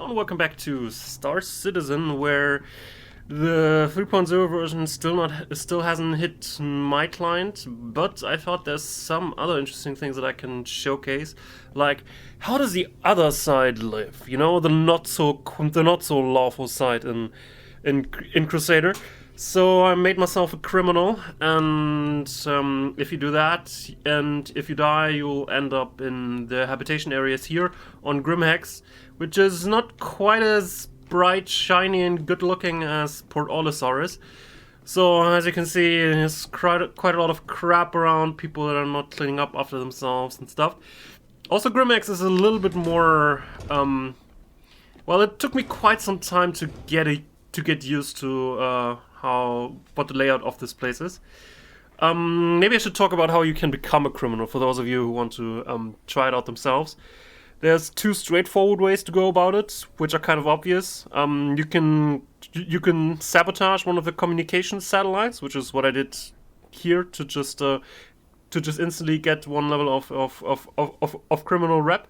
Hello and welcome back to Star Citizen, where the 3.0 version still hasn't hit my client, but I thought there's some other interesting things that I can showcase, like how does the other side live? You know, the not so lawful side in Crusader. So I made myself a criminal, and if you do that, and if you die, you'll end up in the habitation areas here on Grimhex, which is not quite as bright, shiny, and good-looking as Port Olisar is. So as you can see, there's quite a lot of crap around, people that are not cleaning up after themselves and stuff. Also, Grimhex is a little bit more. Well, it took me quite some time to get used to what the layout of this place is. Maybe I should talk about how you can become a criminal for those of you who want to try it out themselves. There's two straightforward ways to go about it, which are kind of obvious. You can sabotage one of the communication satellites, which is what I did here to just instantly get one level of criminal rep.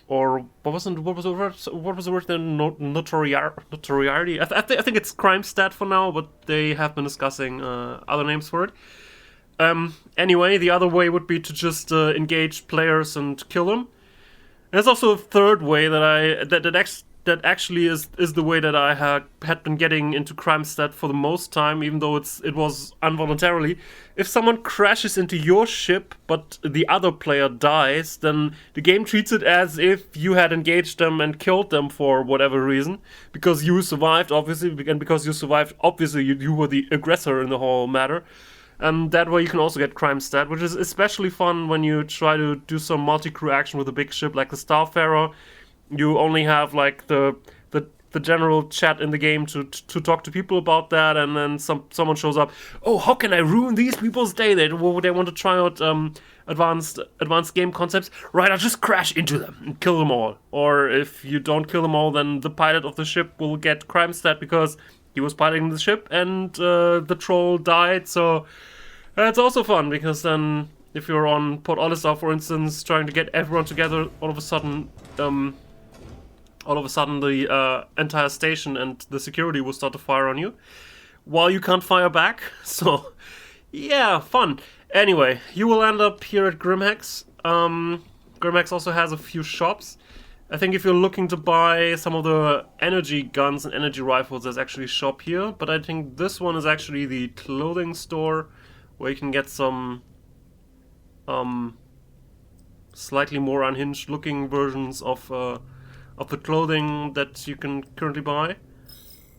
Or what was the word? Notoriety. I think it's crime stat for now, but they have been discussing other names for it. Anyway, the other way would be to just engage players and kill them. There's also a third way that actually is the way that I had been getting into crime stat for the most time, even though it was involuntarily. If someone crashes into your ship, but the other player dies, then the game treats it as if you had engaged them and killed them for whatever reason, because you survived, obviously, and because you survived, obviously, you were the aggressor in the whole matter. That way you can also get crime stat, which is especially fun when you try to do some multi-crew action with a big ship like the Starfarer. You only have like the general chat in the game to talk to people about that, and then someone shows up. Oh, how can I ruin these people's day? They want to try out advanced game concepts. Right, I'll just crash into them and kill them all. Or if you don't kill them all, then the pilot of the ship will get crime stat because he was piloting the ship and the troll died. So it's also fun because then if you're on Port Olisar, for instance, trying to get everyone together, all of a sudden the entire station and the security will start to fire on you while you can't fire back. So yeah, fun. Anyway, you will end up here at Grimhex. Grimhex also has a few shops. I think if you're looking to buy some of the energy guns and energy rifles, there's actually a shop here, but I think this one is actually the clothing store where you can get some slightly more unhinged looking versions of the clothing that you can currently buy.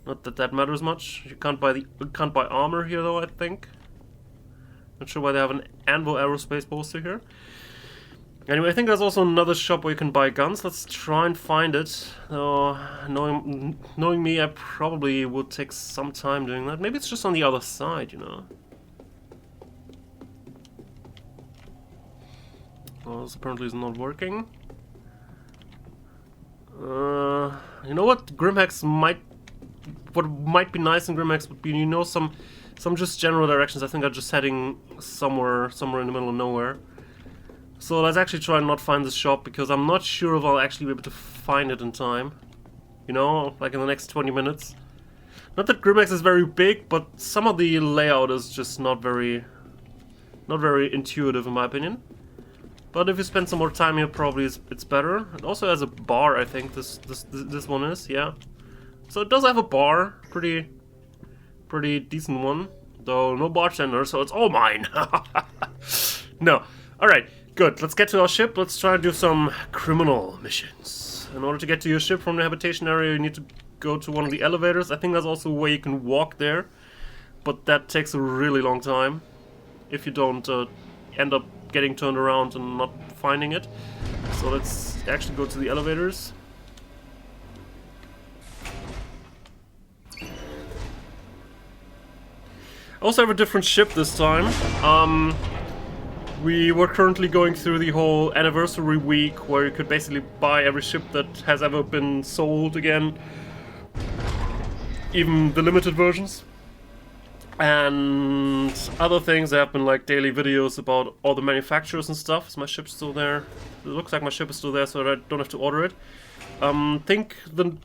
Not that matters much. You can't buy armor here though, I think. Not sure why they have an Anvil Aerospace poster here. Anyway, I think there's also another shop where you can buy guns. Let's try and find it. Knowing me, I probably would take some time doing that. Maybe it's just on the other side, you know. Oh, this apparently is not working. You know what? What might be nice in Grimhex would be, you know, some just general directions. I think I'm just heading somewhere in the middle of nowhere. So let's actually try and not find this shop, because I'm not sure if I'll actually be able to find it in time. You know, like in the next 20 minutes. Not that Grimhex is very big, but some of the layout is just not very intuitive in my opinion. But if you spend some more time here, probably it's better. It also has a bar, I think this one is, yeah. So it does have a bar, pretty decent one, though no bartender, so it's all mine. No, all right. Good, let's get to our ship. Let's try to do some criminal missions. In order to get to your ship from the habitation area, you need to go to one of the elevators. I think there's also a way you can walk there, but that takes a really long time if you don't end up getting turned around and not finding it. So let's actually go to the elevators. I also have a different ship this time. We were currently going through the whole anniversary week where you could basically buy every ship that has ever been sold again, even the limited versions. And other things, there have been like daily videos about all the manufacturers and stuff. Is my ship still there? It looks like my ship is still there, so I don't have to order it. Think the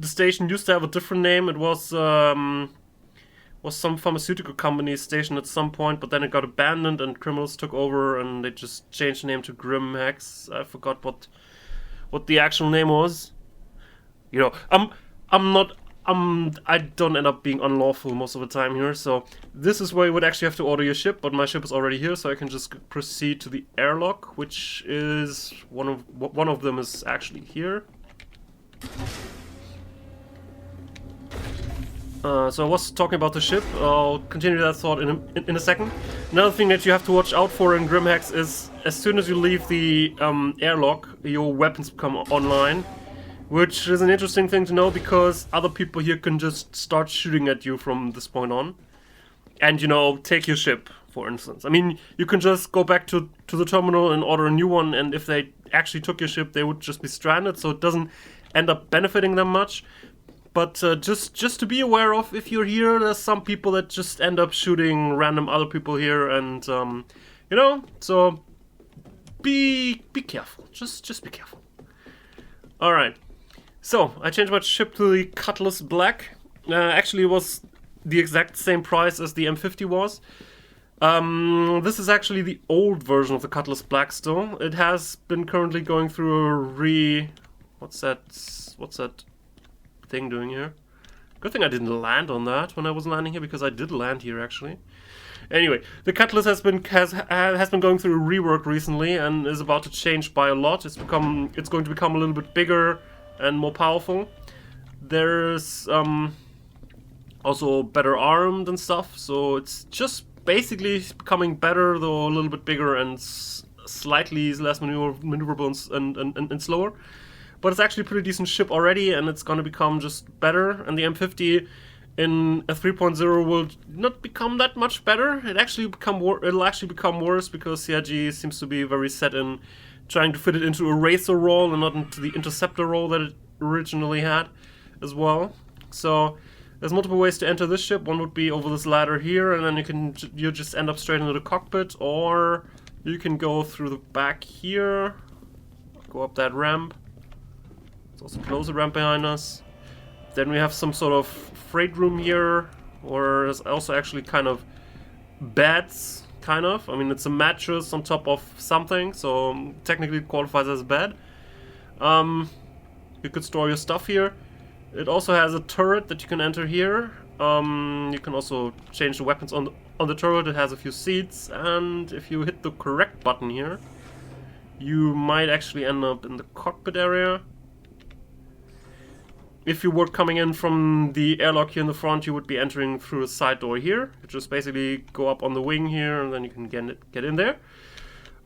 station used to have a different name. It was some pharmaceutical company's station at some point, but then it got abandoned and criminals took over, and they just changed the name to Grim Hex. I forgot what the actual name was. You know, I don't end up being unlawful most of the time here, so this is where you would actually have to order your ship, but my ship is already here, so I can just proceed to the airlock, which is one of them is actually here. So I was talking about the ship. I'll continue that thought in a second. Another thing that you have to watch out for in Grimhex is as soon as you leave the airlock, your weapons become online, which is an interesting thing to know because other people here can just start shooting at you from this point on, and you know, take your ship, for instance. I mean, you can just go back to the terminal and order a new one, and if they actually took your ship, they would just be stranded, so it doesn't end up benefiting them much. But just to be aware of, if you're here, there's some people that just end up shooting random other people here, and you know, so be careful. Just be careful. All right. So I changed my ship to the Cutlass Black. Actually, it was the exact same price as the M50 was. This is actually the old version of the Cutlass Black still. It has been currently going through a what's that thing doing here? Good thing I didn't land on that when I was landing here, because I did land here actually. Anyway, the Cutlass has been going through a rework recently and is about to change by a lot. It's going to become a little bit bigger and more powerful. There's also better armed and stuff, so it's just basically becoming better, though a little bit bigger and slightly less maneuverable and slower. But it's actually a pretty decent ship already, and it's going to become just better. And the M50 in a 3.0 will not become that much better. It'll actually become worse, because CIG seems to be very set in trying to fit it into a racer role and not into the interceptor role that it originally had as well. So there's multiple ways to enter this ship. One would be over this ladder here, and then you just end up straight into the cockpit, or you can go through the back here, go up that ramp. Let's also close the ramp behind us. Then we have some sort of freight room here, or there's also actually kind of beds, kind of. I mean, it's a mattress on top of something, so technically it qualifies as a bed. You could store your stuff here. It also has a turret that you can enter here. You can also change the weapons on the turret. It has a few seats, and if you hit the correct button here, you might actually end up in the cockpit area. If you were coming in from the airlock here in the front, you would be entering through a side door here. You just basically go up on the wing here, and then you can get in there.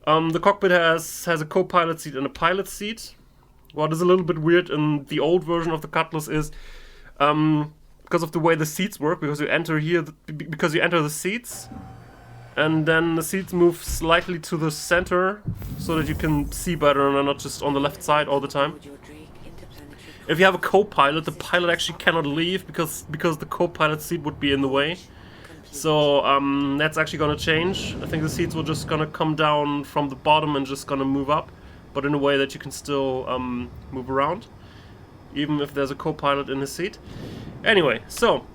The cockpit has a co-pilot seat and a pilot seat. What is a little bit weird in the old version of the Cutlass is because of the way the seats work, because you enter the seats, and then the seats move slightly to the center so that you can see better and are not just on the left side all the time. If you have a co-pilot, the pilot actually cannot leave because the co-pilot seat would be in the way. So that's actually gonna change. I think the seats were just gonna come down from the bottom and just gonna move up, but in a way that you can still move around, even if there's a co-pilot in the seat. Anyway, so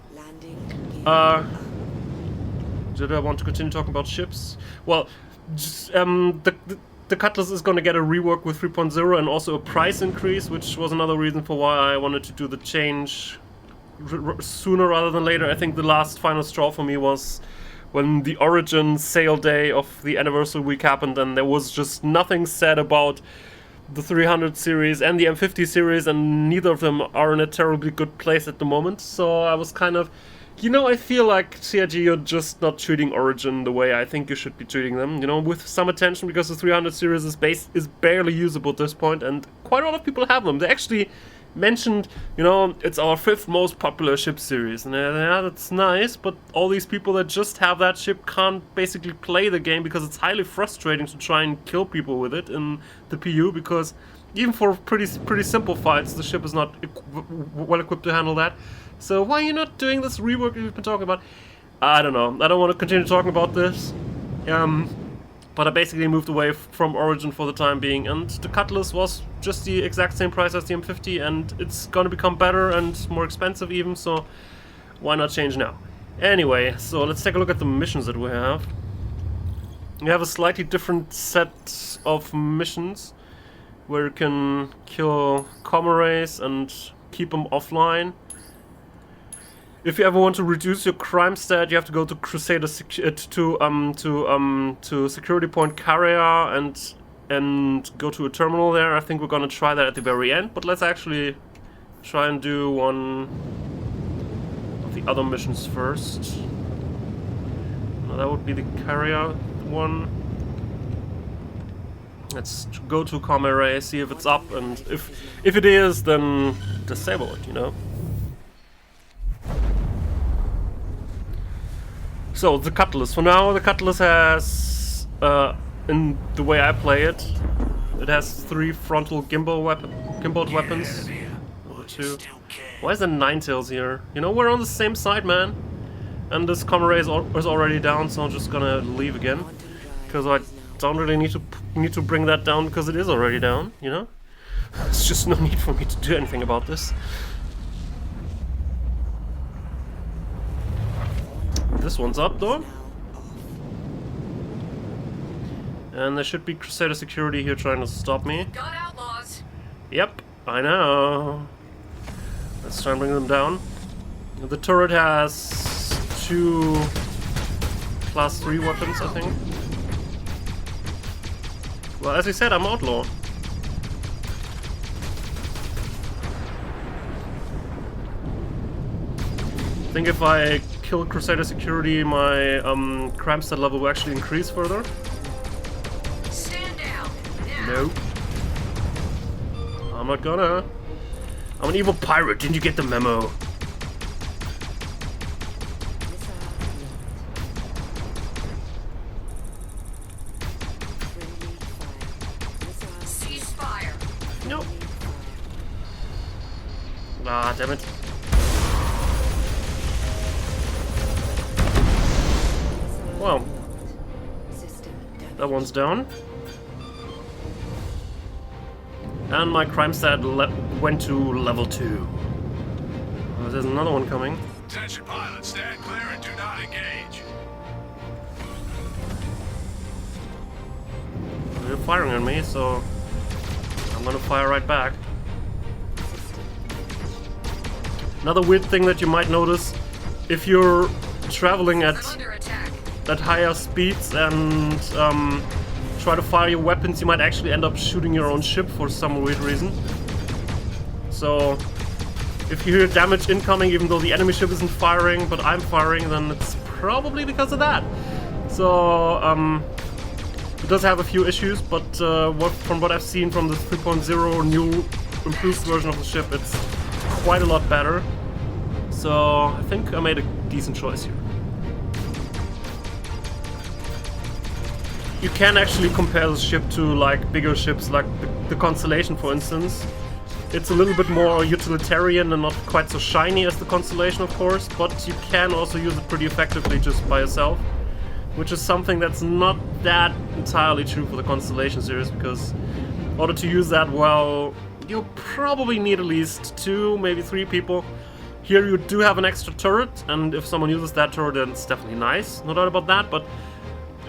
did I want to continue talking about ships? Well, just, the Cutlass is going to get a rework with 3.0 and also a price increase, which was another reason for why I wanted to do the change sooner rather than later. I think the last final straw for me was when the Origin sale day of the anniversary week happened, and there was just nothing said about the 300 series and the M50 series, and neither of them are in a terribly good place at the moment. So I was kind of, you know, I feel like CIG, you're just not treating Origin the way I think you should be treating them, you know, with some attention, because the 300 series is barely usable at this point, and quite a lot of people have them. They actually mentioned, you know, it's our 5th most popular ship series, and yeah, that's nice, but all these people that just have that ship can't basically play the game, because it's highly frustrating to try and kill people with it in the PU, because even for pretty simple fights, the ship is not well equipped to handle that. So why are you not doing this rework you've been talking about? I don't know. I don't want to continue talking about this. But I basically moved away from Origin for the time being, and the Cutlass was just the exact same price as the M50, and it's gonna become better and more expensive even, so why not change now? Anyway, so let's take a look at the missions that we have. We have a slightly different set of missions, where you can kill comrades and keep them offline. If you ever want to reduce your crime stat, you have to go to Crusader to Security Point Carrier and go to a terminal there. I think we're gonna try that at the very end, but let's actually try and do one of the other missions first. No, that would be the carrier one. Let's go to Com Array, see if it's up, and if it is, then disable it, you know. So, the Cutlass. For now, the Cutlass has, in the way I play it, it has 3 frontal gimbaled weapons. 2. Why is there 9 tails here? You know, we're on the same side, man. And this Com Array is already down, so I'm just gonna leave again. Because I don't really need to bring that down, because it is already down, you know? There's just no need for me to do anything about this. This one's up though. And there should be Crusader security here trying to stop me. Got outlaws. Yep, I know. Let's try and bring them down. The turret has 2 class 3 weapons, I think. Well, as I said, I'm outlaw. I think if I kill Crusader security, my crime stat level will actually increase further. Stand down. Now. Nope. I'm not gonna. I'm an evil pirate, didn't you get the memo? Ceasefire. Nope. Ah, damn it. Well, that one's down. And my crime stat went to level 2. Oh, there's another one coming. Attention pilots, stand clear and do not engage. They're firing on me, so I'm gonna fire right back. Another weird thing that you might notice, if you're traveling at higher speeds and try to fire your weapons, you might actually end up shooting your own ship for some weird reason. So if you hear damage incoming even though the enemy ship isn't firing but I'm firing, then it's probably because of that. So it does have a few issues, but from what I've seen from the 3.0 new improved version of the ship, it's quite a lot better. So I think I made a decent choice here. You can actually compare the ship to like bigger ships like the Constellation, for instance. It's a little bit more utilitarian and not quite so shiny as the Constellation, of course, but you can also use it pretty effectively just by yourself, which is something that's not that entirely true for the Constellation series, because in order to use that well, you'll probably need at least 2, maybe 3 people. Here you do have an extra turret, and if someone uses that turret, then it's definitely nice, no doubt about that, but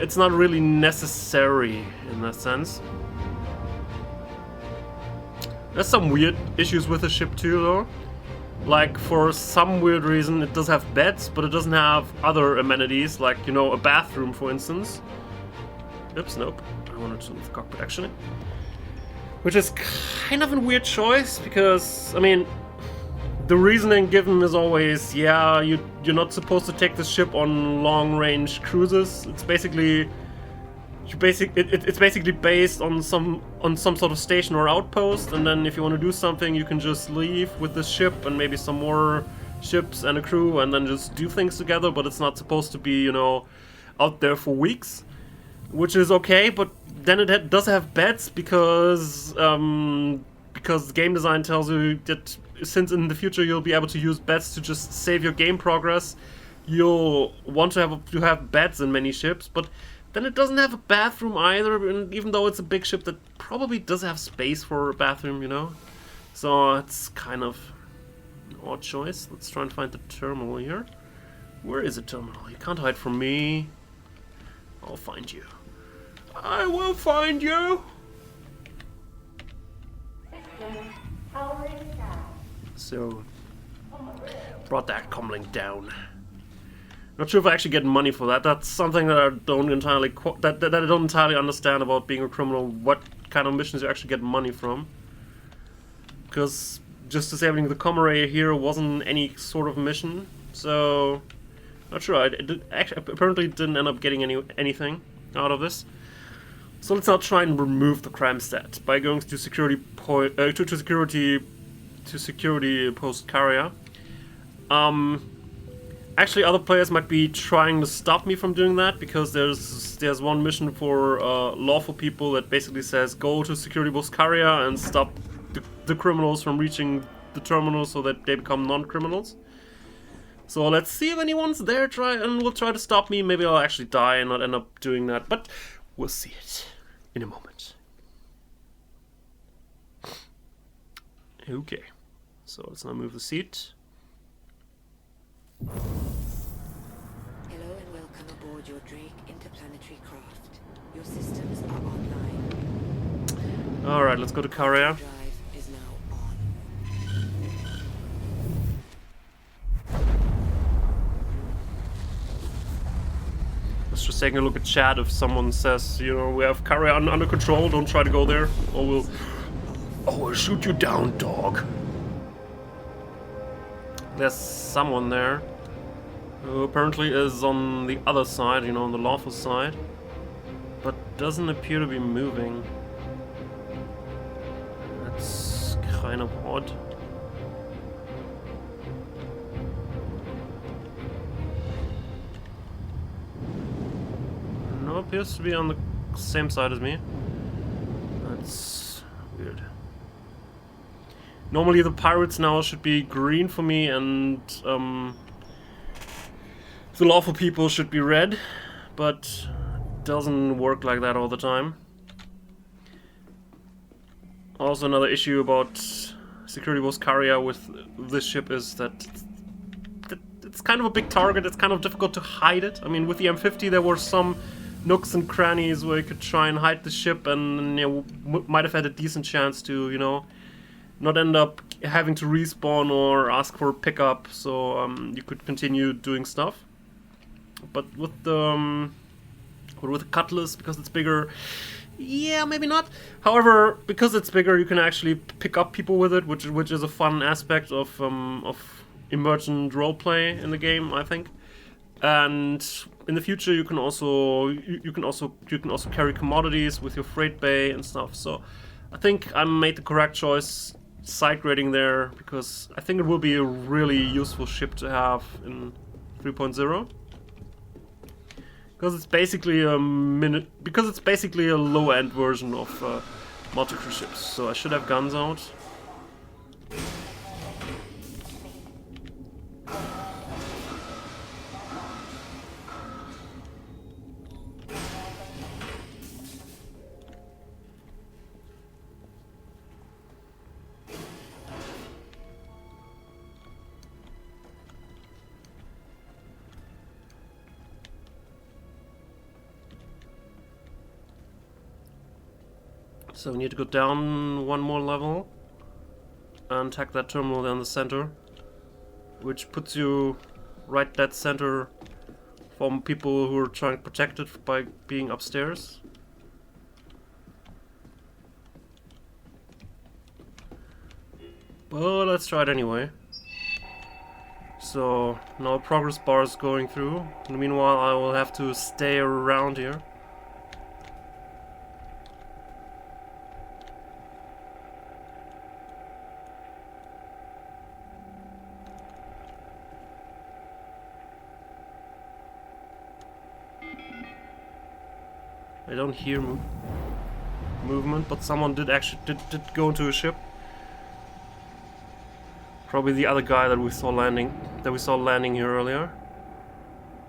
it's not really necessary in that sense. There's some weird issues with the ship too, though. Like, for some weird reason, it does have beds, but it doesn't have other amenities, like, you know, a bathroom, for instance. Oops, nope. I wanted to leave the cockpit, actually. Which is kind of a weird choice, because, I mean, the reasoning given is always, yeah, you're not supposed to take the ship on long-range cruises. It's basically it's basically based on some sort of station or outpost, and then if you want to do something, you can just leave with the ship and maybe some more ships and a crew, and then just do things together. But it's not supposed to be, you know, out there for weeks, which is okay. But then it does have beds because the game design tells you that since in the future you'll be able to use beds to just save your game progress, you'll want to have beds in many ships. But Then it doesn't have a bathroom either, and even though it's a big ship that probably does have space for a bathroom, you know? So it's kind of an odd choice. Let's try and find the terminal here. Where is the terminal? You can't hide from me. I'll find you. I will find you! So, brought that comlink down. Not sure if I actually get money for that. That's something that I don't entirely that I don't entirely understand about being a criminal. What kind of missions you actually get money from? Because just disabling the comm array here wasn't any sort of mission, so not sure. Apparently didn't end up getting anything out of this. So let's now try and remove the crime stat by going to security security post carrier. Actually, other players might be trying to stop me from doing that because there's one mission for lawful people that basically says go to security post carrier and stop the criminals from reaching the terminal so that they become non-criminals. So let's see if anyone's there will try to stop me. Maybe I'll actually die and not end up doing that, but we'll see it in a moment. Okay, so let's now move the seat. Hello and welcome aboard your Drake interplanetary craft. Your systems are online. Alright, let's go to carrier. Drive is now on. Let's just take a look at chat. If someone says, you know, we have carrier under control, don't try to go there, or we'll shoot you down, dog. There's someone there who apparently is on the other side, you know, on the lawful side, but doesn't appear to be moving. That's kind of odd. No, appears to be on the same side as me. That's weird. Normally the pirates now should be green for me, and the lawful people should be red, but it doesn't work like that all the time. Also, another issue about security post carrier with this ship is that it's kind of a big target. It's kind of difficult to hide it. I mean, with the M50 there were some nooks and crannies where you could try and hide the ship, and you know, might have had a decent chance to, you know, not end up having to respawn or ask for a pickup, so you could continue doing stuff. But with the Cutlass, because it's bigger, yeah, maybe not. However, because it's bigger, you can actually pick up people with it, which is a fun aspect of emergent roleplay in the game, I think. And in the future, you can also carry commodities with your freight bay and stuff. So I think I made the correct choice side grading there, because I think it will be a really useful ship to have in 3.0. Because it's basically a low-end version of multi-crew ships. So I should have guns out. So we need to go down one more level and attack that terminal down the center, which puts you right dead center from people who are trying to protect it by being upstairs. But let's try it anyway. So now progress bar is going through. In the meanwhile, I will have to stay around here. I don't hear movement, but someone did go into a ship. Probably the other guy that we saw landing here earlier.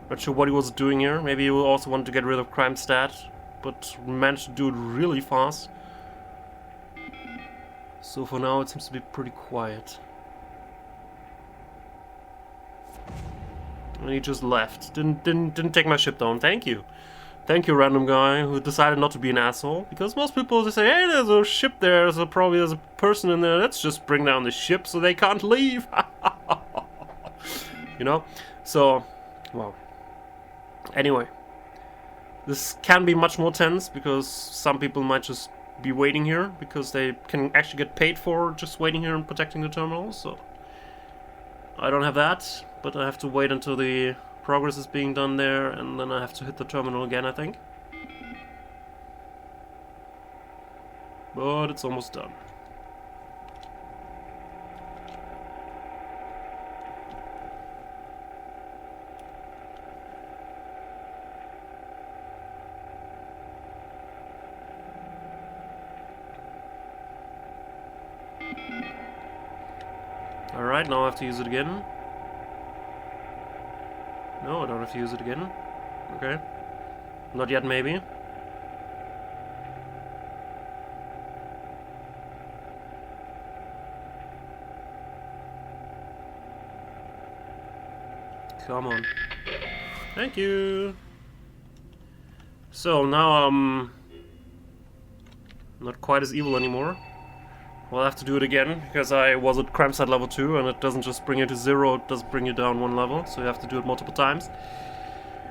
Not sure what he was doing here. Maybe he also wanted to get rid of crime stat, but managed to do it really fast. So for now it seems to be pretty quiet. And he just left. Didn't take my ship down. Thank you. Thank you, random guy who decided not to be an asshole. Because most people just say, hey, there's a ship there, so probably there's a person in there. Let's just bring down the ship so they can't leave. You know? So, well. Anyway. This can be much more tense because some people might just be waiting here because they can actually get paid for just waiting here and protecting the terminal. So, I don't have that, but I have to wait until the progress is being done there, and then I have to hit the terminal again, I think. But it's almost done. Alright, now I have to use it again. No, I don't have to use it again. Okay. Not yet, maybe. Come on. Thank you. So now I'm not quite as evil anymore. Well, I have to do it again because I was at crime stat level 2 and it doesn't just bring you to 0, it does bring you down 1 level, so you have to do it multiple times.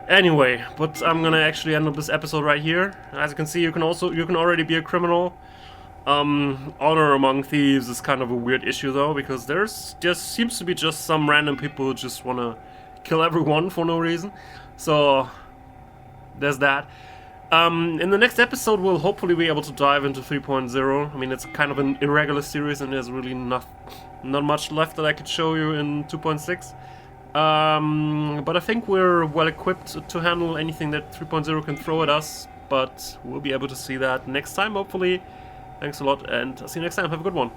Anyway, but I'm gonna actually end up this episode right here. As you can see, you can already be a criminal. Honor among thieves is kind of a weird issue though, because there's just seems to be just some random people who just wanna kill everyone for no reason. So there's that. In the next episode we'll hopefully be able to dive into 3.0. I mean, it's kind of an irregular series and there's really not much left that I could show you in 2.6. But I think we're well equipped to handle anything that 3.0 can throw at us, but we'll be able to see that next time hopefully. Thanks a lot and I'll see you next time. Have a good one.